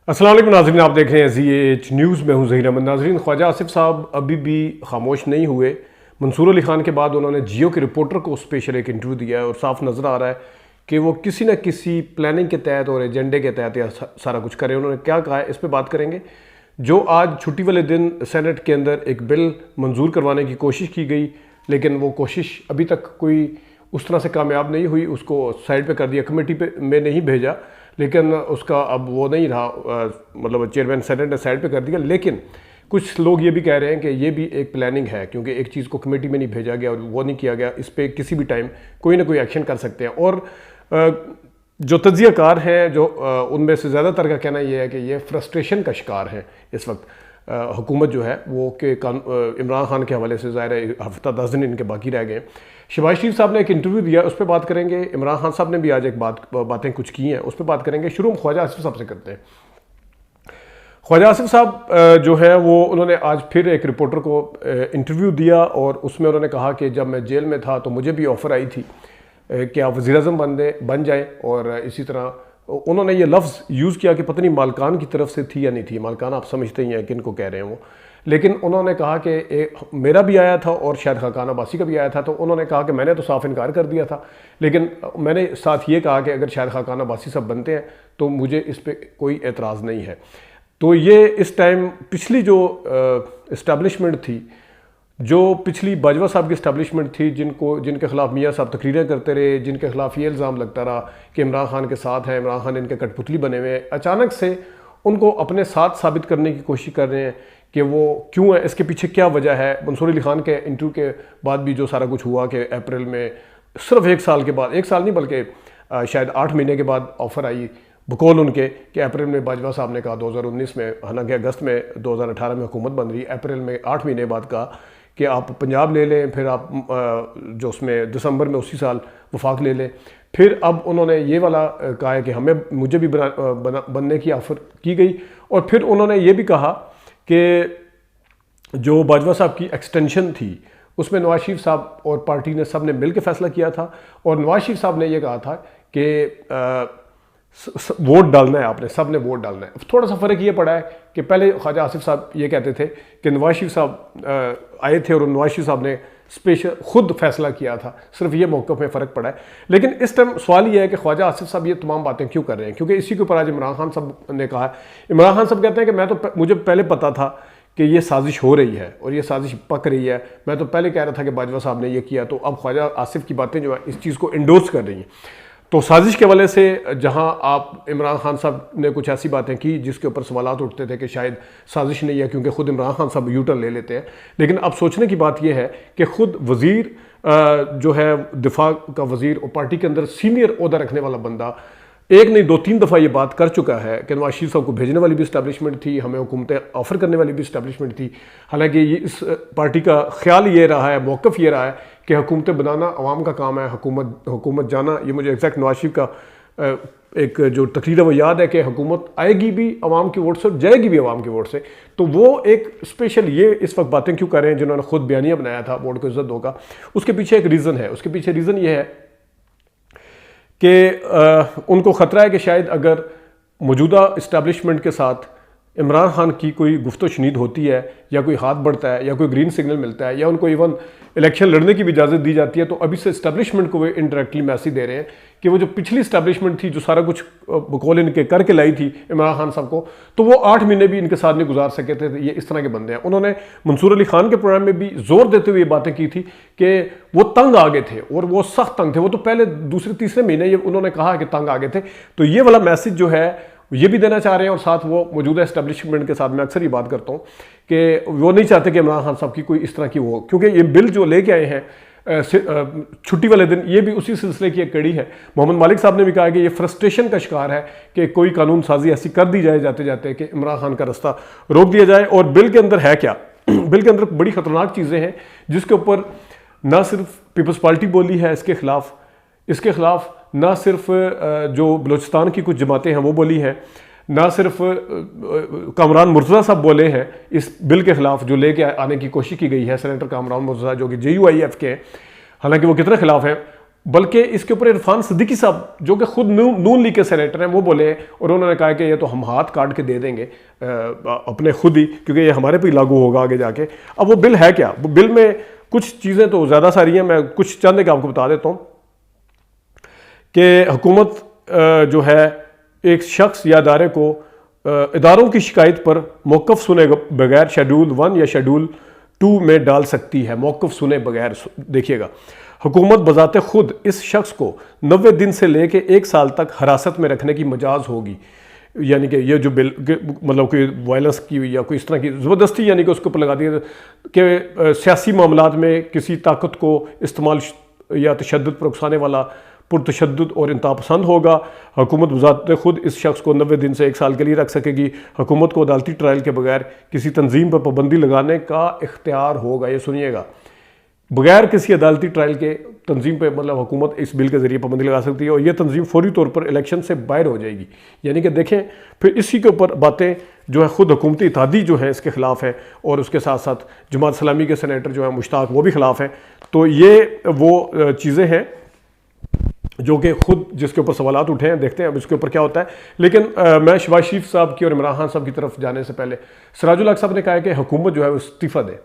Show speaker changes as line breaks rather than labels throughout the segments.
अस्सलाम वालेकुम नाज़रीन, आप देख रहे हैं ZAH न्यूज़ में हूँ ज़हीर अहमद। नाज़रीन, ख्वाजा आसिफ साहब अभी भी खामोश नहीं हुए। मंसूर अली खान के बाद उन्होंने जियो के रिपोर्टर को स्पेशल एक इंटरव्यू दिया है और साफ नज़र आ रहा है कि वो किसी न किसी प्लानिंग के तहत और एजेंडे के तहत या सारा कुछ करें। उन्होंने क्या कहा है, इस पर बात करेंगे। जो आज छुट्टी वाले दिन सेनेट के अंदर एक बिल मंजूर करवाने की कोशिश की गई, लेकिन वो कोशिश अभी तक कोई उस तरह से कामयाब नहीं हुई। उसको साइड पे कर दिया, कमेटी पे में नहीं भेजा, लेकिन उसका अब वो नहीं रहा, मतलब चेयरमैन सेनेट ने साइड पे कर दिया। लेकिन कुछ लोग ये भी कह रहे हैं कि ये भी एक प्लानिंग है, क्योंकि एक चीज़ को कमेटी में नहीं भेजा गया और वो नहीं किया गया, इस पर किसी भी टाइम कोई ना कोई एक्शन कर सकते हैं। और जो तज्जियाकार हैं, जो उनमें से ज़्यादातर का कहना यह है कि ये फ्रस्ट्रेशन का शिकार है इस वक्त हुकूमत जो है वो, कि इमरान खान के हवाले से ज़ाहिर है हफ्ता 10 दिन इनके बाकी रह गए। शहबाज शरीफ साहब ने एक इंटरव्यू दिया, उस पर बात करेंगे। इमरान खान साहब ने भी आज एक बातें कुछ की हैं, उस पर बात करेंगे। शुरू हम ख्वाजा आसिफ साहब से करते हैं। ख्वाजा आसिफ साहब जो है वो, उन्होंने आज फिर एक रिपोर्टर को इंटरव्यू दिया और उसमें उन्होंने कहा कि जब मैं जेल में था तो मुझे भी ऑफ़र आई थी कि आप वज़ीर-ए-आज़म बन जाएँ। और इसी तरह उन्होंने ये लफ्ज़ यूज़ किया कि पता नहीं मालकान की तरफ से थी या नहीं थी। मालकान आप समझते ही हैं किन को कह रहे हैं वो। लेकिन उन्होंने कहा कि मेरा भी आया था और शायद खाकान अब्बासी का भी आया था, तो उन्होंने कहा कि मैंने तो साफ इनकार कर दिया था, लेकिन मैंने साथ ये कहा कि अगर शायद खाकान अब्बासी सब बनते हैं तो मुझे इस पर कोई एतराज़ नहीं है। तो ये इस टाइम पिछली जो इस्टेब्लिशमेंट थी, जो पिछली बाजवा साहब की इस्टेब्लिशमेंट थी, जिनके खिलाफ मियाँ साहब तकरीरें करते रहे, जिनके खिलाफ ये इल्ज़ाम लगता रहा कि इमरान खान के साथ है, इमरान खान इनके कठपुतली बने हुए हैं, अचानक से उनको अपने साथ साबित करने की कोशिश कर रहे हैं कि वो क्यों है, इसके पीछे क्या वजह है। मंसूर अली खान के इंटरव्यू के बाद भी जो सारा कुछ हुआ कि अप्रैल में सिर्फ 1 साल के बाद, 1 साल नहीं बल्कि शायद 8 महीने के बाद ऑफ़र आई बकौल उनके कि अप्रैल में बाजवा साहब ने कहा 2019 में, हालांकि अगस्त में 2018 में हुकूमत बन रही, अप्रैल में 8 महीने बाद कहा कि आप पंजाब ले लें, फिर आप जो उसमें दिसंबर में उसी साल वफाक ले लें। फिर अब उन्होंने ये वाला कहा है कि मुझे भी बनने की ऑफ़र की गई। और फिर उन्होंने ये भी कहा कि जो बाजवा साहब की एक्सटेंशन थी उसमें नवाज शरीफ साहब और पार्टी ने सब ने मिल के फैसला किया था, और नवाज शरीफ साहब ने यह कहा था कि वोट डालना है, आपने सब ने वोट डालना है। थोड़ा सा फ़र्क ये पड़ा है कि पहले ख्वाजा आसिफ साहब ये कहते थे कि नवाज शरीफ साहब आए थे और नवाज शरीफ साहब ने स्पेशल खुद फैसला किया था, सिर्फ ये मौक़िफ़ में फ़र्क पड़ा है। लेकिन इस टाइम सवाल ये है कि ख्वाजा आसिफ साहब ये तमाम बातें क्यों कर रहे हैं, क्योंकि इसी के ऊपर आज इमरान खान साहब ने कहा है। इमरान खान साहब कहते हैं कि मुझे पहले पता था कि ये साजिश हो रही है और ये साजिश पक रही है, मैं तो पहले कह रहा था कि बाजवा साहब ने ये किया, तो अब ख्वाजा आसिफ की बातें जो है इस चीज़ को इंडोर्स कर रही हैं। तो साजिश के हवाले से जहां आप इमरान खान साहब ने कुछ ऐसी बातें की जिसके ऊपर सवालात उठते थे कि शायद साजिश नहीं है, क्योंकि ख़ुद इमरान खान साहब यूटर्न ले लेते हैं। लेकिन अब सोचने की बात यह है कि ख़ुद वज़ीर जो है दिफा का वज़ीर और पार्टी के अंदर सीनियर ओहदा रखने वाला बंदा एक नहीं 2-3 दफ़ा ये बात कर चुका है कि नवाज शरीफ साहब को भेजने वाली भी इस्टेब्लिशमेंट थी, हमें हुकूमतें ऑफ़र करने वाली भी इस्टेब्लिशमेंट थी। हालांकि ये इस पार्टी का ख्याल ये रहा है, मौक़िफ़ ये रहा है कि हुकूमतें बनाना अवाम का काम है, हुकूमत जाना। ये मुझे एग्जैक्ट नवाज शरीफ का एक जो तकरीर है वो याद है कि हुकूमत आएगी भी अवाम की वोट से और जाएगी भी अवाम की वोट से। तो वो एक स्पेशल ये इस वक्त बातें क्यों कर रहे हैं, जिन्होंने खुद बयानिया बनाया था वोट को इज्जत दो का, उसके पीछे एक रीज़न है। उसके पीछे रीज़न ये है कि उनको ख़तरा है कि शायद अगर मौजूदा इस्टेब्लिशमेंट के साथ इमरान खान की कोई गुफ्तो शनीद होती है या कोई हाथ बढ़ता है या कोई ग्रीन सिग्नल मिलता है या उनको इवन इलेक्शन लड़ने की भी इजाज़त दी जाती है, तो अभी से इस्टेब्लिशमेंट को वे इनडायरेक्टली मैसेज दे रहे हैं कि वो जो पिछली इस्टेब्लिशमेंट थी, जो सारा कुछ बकौल इनके करके लाई थी इमरान खान साहब को, तो वो 8 महीने भी इनके साथ नहीं गुजार सके थे। ये इस तरह के बंदे हैं। उन्होंने मंसूर अली खान के प्रोग्राम में भी जोर देते हुए ये बातें की थी कि वो तंग आ गए थे और वो सख्त तंग थे। वो तो पहले दूसरे-तीसरे महीने ये उन्होंने कहा कि तंग आ गए थे। तो ये वाला मैसेज जो है ये भी देना चाह रहे हैं, और साथ वो मौजूदा इस्टेब्लिशमेंट के साथ मैं अक्सर ये बात करता हूँ कि वो नहीं चाहते कि इमरान खान साहब की कोई इस तरह की हो, क्योंकि ये बिल जो लेके आए हैं छुट्टी वाले दिन, ये भी उसी सिलसिले की एक कड़ी है। मोहम्मद मालिक साहब ने भी कहा कि ये फ्रस्ट्रेशन का शिकार है कि कोई कानून साजी ऐसी कर दी जाए जाते जाते कि इमरान खान का रास्ता रोक दिया जाए। और बिल के अंदर है क्या, बिल के अंदर बड़ी ख़तरनाक चीज़ें हैं जिसके ऊपर ना सिर्फ पीपल्स पार्टी बोली है इसके खिलाफ ना सिर्फ जो बलूचिस्तान की कुछ जमातें हैं वो बोली हैं, ना सिर्फ कामरान मुर्तज़ा साहब बोले हैं इस बिल के ख़िलाफ़ जो लेके आने की कोशिश की गई है। सेनेटर कामरान मुर्तज़ा जो कि JUIF के हैं, हालांकि वो कितने खिलाफ हैं, बल्कि इसके ऊपर इरफान सिद्दीकी साहब जो कि खुद नून लीग के सेनेटर हैं वो बोले और उन्होंने कहा कि ये तो हम हाथ काट के दे देंगे अपने खुद ही, क्योंकि ये हमारे पे ही लागू होगा आगे जाके। अब वो बिल है क्या? वो बिल में कुछ चीज़ें तो ज़्यादा सारी हैं, मैं कुछ चंद के आपको बता देता हूँ कि हुकूमत जो है एक शख्स या अदारे को इदारों की शिकायत पर मौक़िफ़ सुने बगैर शेड्यूल 1 या शेड्यूल 2 में डाल सकती है। मौक़िफ़ सुने बगैर, देखिएगा, हुकूमत बजाते खुद इस शख्स को 90 दिन से लेके 1 साल तक हिरासत में रखने की मजाज होगी। यानी कि ये जो बिल मतलब कोई वायलेंस की या कोई इस तरह की ज़बरदस्ती यानी कि उसके ऊपर लगा दिया कि सियासी मामलात में किसी ताकत को इस्तेमाल या तशद्दुद पर उकसाने वाला पुरतशद्दुद और इंतहापसंद होगा। हुकूमत बज़ात खुद इस शख्स को 90 दिन से 1 साल के लिए रख सकेगी। हुकूमत को अदालती ट्रायल के बगैर किसी तंजीम पर पाबंदी लगाने का इख्तियार होगा। ये सुनिएगा, बगैर किसी अदालती ट्रायल के तंजीम पे मतलब हुकूमत इस बिल के ज़रिए पाबंदी लगा सकती है और यह तंजीम फौरी तौर पर इलेक्शन से बाहर हो जाएगी। यानी कि देखें, फिर इसी के ऊपर बातें जो है खुद हुकूमती इत्तेहादी जो है इसके ख़िलाफ़ है और उसके साथ साथ जमात इस्लामी के सेनेटर जो है मुश्ताक वो भी ख़िलाफ़ हैं। तो ये वो चीज़ें हैं जो कि खुद जिसके ऊपर सवालात उठे हैं, देखते हैं अब इसके ऊपर क्या होता है। लेकिन मैं शहबाज शरीफ साहब की और इमरान खान साहब की तरफ जाने से पहले सिराजुल हक साहब ने कहा है कि हुकूमत जो है वो इस्तीफ़ा दे।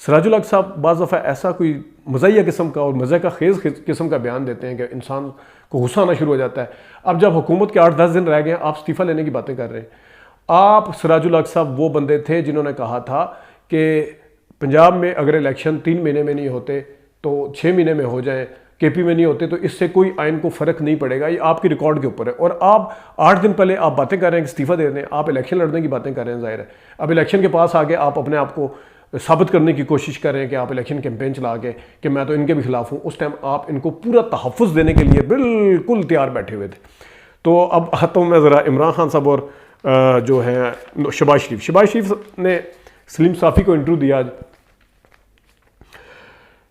सिराजुल हक साहब बाज़ दफ़ा ऐसा कोई मज़ाहिया किस्म का और मज़े का खेज़ किस्म का बयान देते हैं कि इंसान को गुस्सा आना शुरू हो जाता है। अब जब हुकूमत के 8-10 दिन रह गए, आप इस्तीफ़ा लेने की बातें कर रहे हैं। आप सिराजुल हक साहब वो बंदे थे जिन्होंने कहा था कि पंजाब में अगर इलेक्शन 3 महीने में नहीं होते तो 6 महीने में हो जाए, केपी में नहीं होते तो इससे कोई आइन को फ़र्क नहीं पड़ेगा। ये आपकी रिकॉर्ड के ऊपर है और आप 8 दिन पहले आप बातें कर रहे हैं कि इस्तीफ़ा दे दें। आप इलेक्शन लड़ने की बातें कर रहे हैं, ज़ाहिर है। अब इलेक्शन के पास आके आप अपने आप को साबित करने की कोशिश कर रहे हैं कि आप इलेक्शन कैंपेन चला के कि मैं तो इनके भी खिलाफ हूँ। उस टाइम आप इनको पूरा तहफ़्फ़ुज़ देने के लिए बिल्कुल तैयार बैठे हुए थे। तो अब आता हूँ मैं ज़रा इमरान खान साहब और जो हैं शहबाज शरीफ ने सलीम साफ़ी को इंटरव्यू दिया आज।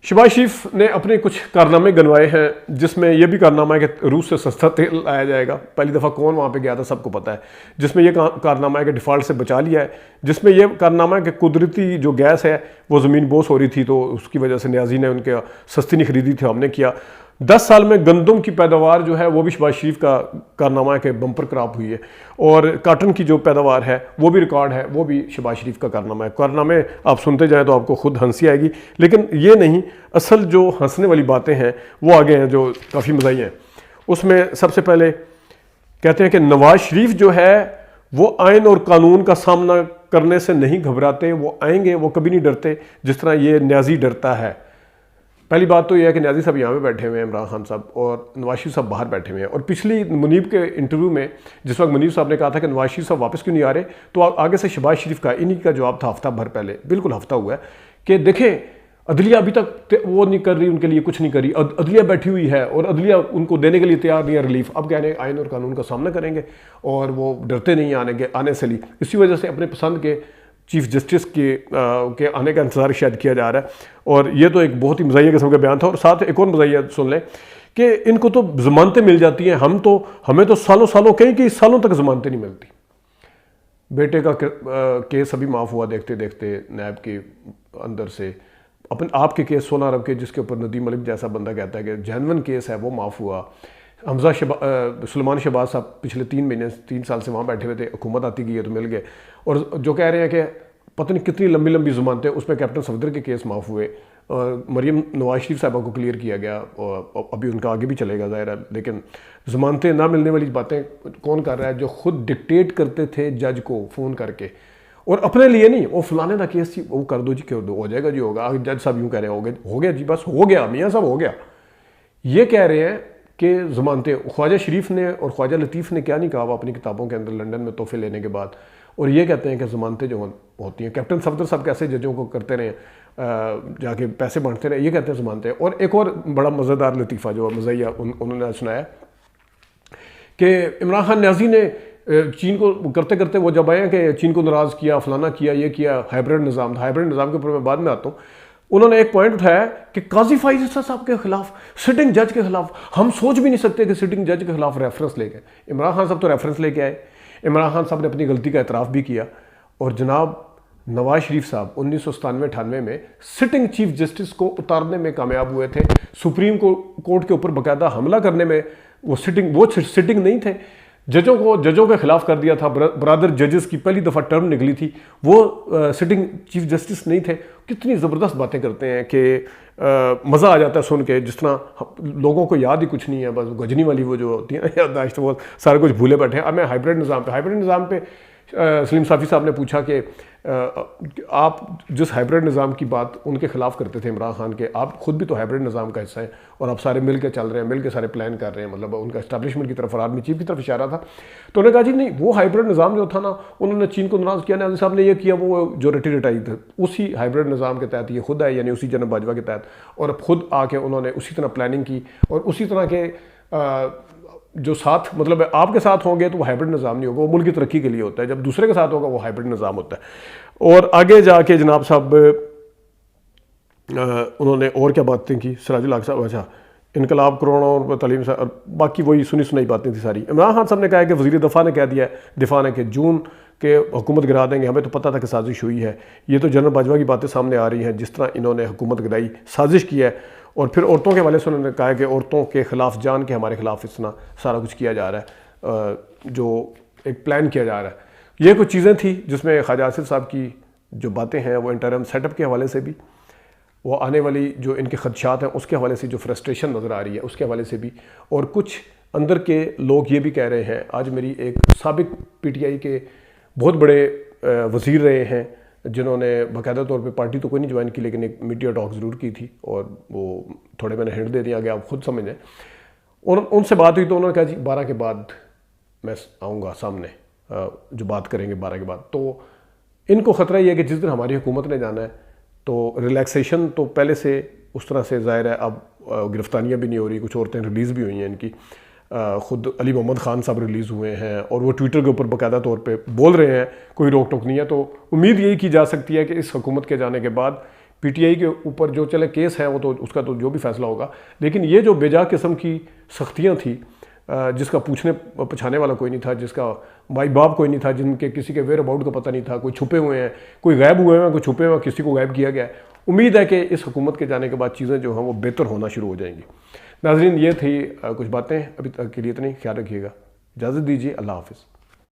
शहबाज शरीफ ने अपने कुछ कारनामे गिनवाए हैं, जिसमें यह भी कारनामा है कि रूस से सस्ता तेल लाया जाएगा। पहली दफ़ा कौन वहाँ पे गया था सबको पता है। जिसमें यह कारनामा है कि डिफ़ॉल्ट से बचा लिया है। जिसमें यह कारनामा है कि कुदरती जो गैस है वो ज़मीन बोस हो रही थी तो उसकी वजह से न्याजी ने उनके सस्ती नहीं खरीदी थी, हमने किया। 10 साल में गंदम की पैदावार जो है वो भी शहबाज शरीफ का कारनामा है कि बम्पर क्रॉप हुई है। और काटन की जो पैदावार है वो भी रिकॉर्ड है, वो भी शहबाज शरीफ का कारनामा है। कारनामे आप सुनते जाएं तो आपको खुद हंसी आएगी, लेकिन ये नहीं, असल जो हंसने वाली बातें हैं वो आगे हैं जो काफ़ी मज़ाही हैं। उसमें सबसे पहले कहते हैं कि नवाज शरीफ जो है वो आइन और कानून का सामना करने से नहीं घबराते, वो आएंगे, वो कभी नहीं डरते जिस तरह ये न्याजी डरता है। पहली बात तो यह है कि न्याजी साहब यहाँ पे बैठे हुए हैं, इमरान खान साहब, और नवाज शरीफ साहब बाहर बैठे हुए हैं। और पिछली मुनीब के इंटरव्यू में जिस वक्त मुनीब साहब ने कहा था कि नवाज शरीफ साहब वापस क्यों नहीं आ रहे, तो आगे से शहबाज शरीफ का इन्हीं का जवाब था हफ्ता भर पहले, बिल्कुल हफ्ता हुआ है, कि देखें अदलिया अभी तक वो नहीं कर रही, उनके लिए कुछ नहीं कर रही, अदलिया बैठी हुई है और अदलिया उनको देने के लिए तैयार नहीं है रिलीफ। अब कह रहे हैं आइन और कानून का सामना करेंगे और वो डरते नहीं आने से ली। इसी वजह से अपने पसंद के चीफ जस्टिस के आने का इंतज़ार शायद किया जा रहा है। और ये तो एक बहुत ही मज़ाहिया किस्म का बयान था। और साथ एक और मज़ाहिया सुन लें कि इनको तो ज़मानतें मिल जाती हैं, हमें तो सालों कई सालों तक ज़मानतें नहीं मिलती। बेटे का केस अभी माफ़ हुआ देखते देखते नैब के अंदर से, अपन आपके केस 16 अरब के जिसके ऊपर नदीम मलिक जैसा बंदा कहता है कि जेन्युइन केस है वो माफ़ हुआ। हमजा सुलेमान शहबाज साहब पिछले 3 साल से वहाँ बैठे हुए थे, हुकूमत आती गई है तो मिल गए। और जो कह रहे हैं कि पता नहीं कितनी लंबी ज़मानतें, उसमें कैप्टन सफदर के केस माफ़ हुए और मरियम नवाज शरीफ साहबा को क्लियर किया गया और अभी उनका आगे भी चलेगा ज़ाहिर है। लेकिन ज़मानतें ना मिलने वाली बातें कौन कर रहा है? जो खुद डिक्टेट करते थे जज को फ़ोन करके, और अपने लिए नहीं, वो फलाने का केस वो कर दो जी, क्यों दो, हो जाएगा जी, होगा। जज साहब यूँ कह रहे हैं हो गया जी, बस हो गया, मियाँ साहब हो गया। ये कह रहे हैं कि ज़मानतें, ख्वाजा शरीफ ने और ख्वाजा लतीफ़ ने क्या नहीं कहा अपनी किताबों के अंदर लंदन में तोहफे लेने के बाद, और ये कहते हैं कि ज़मानतें जो होती हैं, कैप्टन सफदर साहब कैसे जजों को करते रहे, जाके पैसे बांटते रहे, ये कहते हैं ज़मानतें। और एक और बड़ा मज़ेदार लतीफ़ा जो मज़ाहिया उन्होंने सुनाया कि इमरान खान न्याजी ने चीन को करते करते वो जब आए कि चीन को नाराज़ किया, फलाना किया, ये किया, हाइब्रिड निज़ाम था। हाइब्रिड निज़ाम के ऊपर मैं बाद में आता हूँ। उन्होंने एक पॉइंट उठाया कि काजी फाइज ईसा साहब के खिलाफ, सिटिंग जज के खिलाफ हम सोच भी नहीं सकते कि सिटिंग जज के खिलाफ रेफरेंस लेके, इमरान खान साहब तो रेफरेंस लेके आए। इमरान खान साहब ने अपनी गलती का एतराफ़ भी किया और जनाब नवाज शरीफ साहब 1997-98 में सिटिंग चीफ जस्टिस को उतारने में कामयाब हुए थे। सुप्रीम कोर्ट के ऊपर बाकायदा हमला करने में वो सिटिंग नहीं थे, जजों के खिलाफ कर दिया था। ब्रादर जजेस की पहली दफ़ा टर्म निकली थी, वो सिटिंग चीफ जस्टिस नहीं थे। कितनी ज़बरदस्त बातें करते हैं कि मज़ा आ जाता है सुन के, जिस तरह लोगों को याद ही कुछ नहीं है, बस गजनी वाली वो जो होती है ना याददाश्त, वो सारा कुछ भूले बैठे हैं। अब मैं हाइब्रिड निज़ाम पे सलीम साफ़ी साहब ने पूछा कि आप जिस हाइब्रिड निज़ाम की बात उनके खिलाफ करते थे इमरान खान के, आप खुद भी तो हाइब्रिड निज़ाम का हिस्सा हैं और आप सारे मिल के चल रहे हैं, मिल के सारे प्लान कर रहे हैं, मतलब उनका इस्टेब्लिशमेंट की तरफ और आर्मी चीफ की तरफ इशारा था। तो उन्होंने कहा जी नहीं, वो हाइब्रिड निज़ाम जो था ना, उन्होंने चीन को नाराज़ किया, नाज़ी साहब ने ये किया, वो जो रटाई थे उसी हाइब्रिड निज़ाम के तहत ये खुद है, यानी उसी जनरल बाजवा के तहत, और खुद आके उन्होंने उसी तरह प्लानिंग की और उसी तरह के जो साथ, मतलब आपके साथ होंगे तो वो हाइब्रिड निज़ाम नहीं होगा, वो मुल्क की तरक्की के लिए होता है। जब दूसरे के साथ होगा वो हाइब्रिड निज़ाम होता है। और आगे जाके जनाब साहब उन्होंने और क्या बातें की, सिराजुल हक साहब, अच्छा इनकलाब करोड़ों और तालीम से, और बाकी वही सुनी सुनाई बातें थी सारी। इमरान खान साहब ने कहा है कि वज़ीर दफ़ा ने कह दिया है, दिफा ने, कि जून के हुकूमत गिरा देंगे, हमें तो पता था कि साजिश हुई है। ये तो जनरल बाजवा की बातें सामने आ रही हैं, जिस तरह इन्होंने हुकूमत गिराई, साजिश की है। और फिर औरतों के हवाले से उन्होंने कहा है कि औरतों के ख़िलाफ़ जान के हमारे खिलाफ इस तरह सारा कुछ किया जा रहा है, जो एक प्लान किया जा रहा है। ये कुछ चीज़ें थी जिसमें ख्वाजा आसिफ साहब की जो बातें हैं वो इंटरम सेटअप के हवाले से भी, वो आने वाली जो इनके खदशात हैं उसके हवाले से जो फ्रस्ट्रेशन नज़र आ रही है उसके हवाले से भी, और कुछ अंदर के लोग ये भी कह रहे हैं। आज मेरी एक साबिक PTI के बहुत बड़े वज़ीर रहे हैं जिन्होंने बाकायदा तौर पे पार्टी तो कोई नहीं ज्वाइन की, लेकिन एक मीडिया टॉक ज़रूर की थी, और वो थोड़े मैंने हिंट दे दिया, आगे आप खुद समझें। और उनसे बात हुई तो उन्होंने कहा जी 12 के बाद मैं आऊँगा सामने, जो बात करेंगे 12 के बाद। तो इनको ख़तरा ये है कि जिस दिन हमारी हुकूमत ने जाना है तो रिलैक्सेशन तो पहले से उस तरह से ज़ाहिर है, अब गिरफ्तारियाँ भी नहीं हो रही, कुछ औरतें रिलीज़ भी हुई हैं इनकी, ख़ुद अली मोहम्मद ख़ान साहब रिलीज़ हुए हैं और वो ट्विटर के ऊपर बाकायदा तौर पे बोल रहे हैं, कोई रोक टोक नहीं है। तो उम्मीद यही की जा सकती है कि इस हुकूमत के जाने के बाद PTI के ऊपर जो चले केस है वो तो उसका तो जो भी फैसला होगा, लेकिन ये जो बेजा किस्म की सख्तियाँ थी, जिसका पूछने पछाने वाला कोई नहीं था, जिसका माई बाप कोई नहीं था, जिनके किसी के वेयर अबाउट का पता नहीं था, कोई छुपे हुए हैं, कोई गायब हुए हैं, कोई छुपे हुए हैं, किसी को गायब किया गया है। उम्मीद है कि इस हुकूमत के जाने के बाद चीज़ें जो हैं वो बेहतर होना शुरू हो जाएंगी। नाज़रीन, ये थी कुछ बातें, अभी तक के लिए इतनी, ख्याल रखिएगा, इजाज़त दीजिए, अल्लाह हाफ़िज़।